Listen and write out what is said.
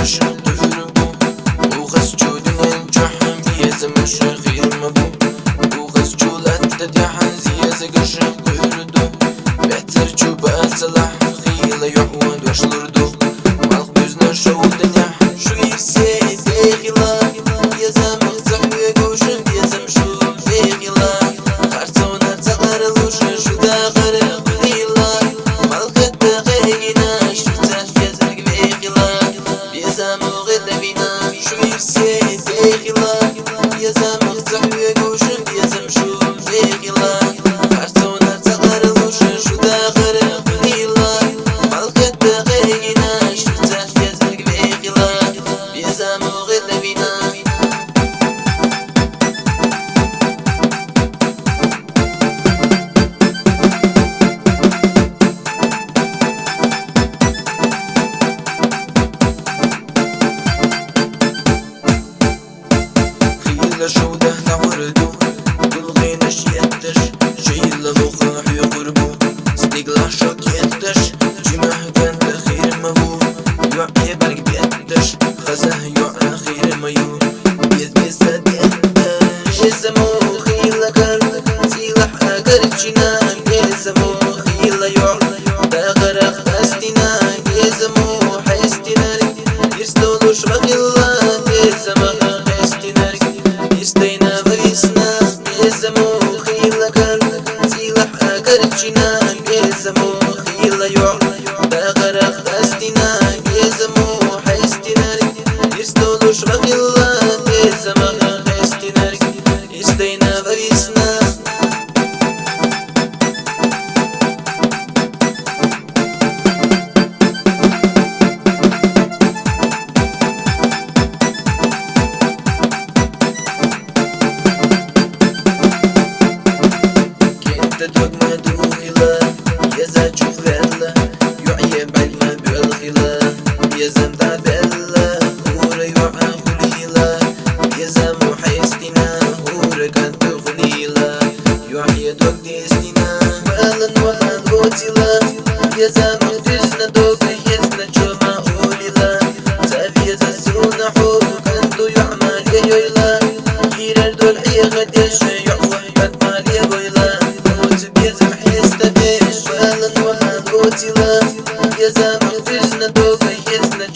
عشق تهربو وغس جودن انجحن بيزم الشيخ يرمبو وغس جولت تديحن زيزة قشق تهردو بيتر جوبات صلاح خيلة يعود وشلردو مالخ بيزنا شو الدنيا شو يسي بيغلا بيزم اغزح ويقوشن بيزم شو بيغلا خارتونا تغر الوشن شو داخر قليلا مالخ تغينا شو تهجزك بيغلا بيزم وغلا بينا شو يسي بيغلا بيزم اغزح ويقوشن بيزم شو بيغلا خارتونا تغر الوشن شو داخر قليلا مالخ تغينا شو تهجزك بيغلا بيزم وغلا بينا خيلة شو دهنا وردو كل غينش يتش شيلة مخاح يقربو ستيقلا شوك يتش جمع كان تخير مهو يوعي برق بيتش خزه يوعى خير ميو بيز بيسد يتش يزمو خيلة كان سيلح اقرب جنان يزمو خيلة يوع داغرق استنان يزمو حيستنان يستولوش بخيلان يزمو حيستنان يستينا بغيسنا يزمو خيلة كان سيلح اقرب جنان يزمو خيلة يوع داغرق استنان يزمو حيستنان يستولوش بخيلان يزمو حيستنان يستينا بغيسنا دوق ما دوغلا يزا تشوف بلا يعيا بعد ما بالخلا يزا مدع بلا هورا يوعى خليلا يزا مو حيستنا هورا كانت خليلا يعيا دوق ديستنا والا ولا غوتيلا يزا مغفزنا دوق يزنا جمع أوليلا سافي يزا سرونا حور كانتو يعمل يويلا يرر دول عيا غد يشي يعوح بات مالي بويلا يزم حيستا بيش والا ولا غوتيلا يزا مغفزنا دوق يزنا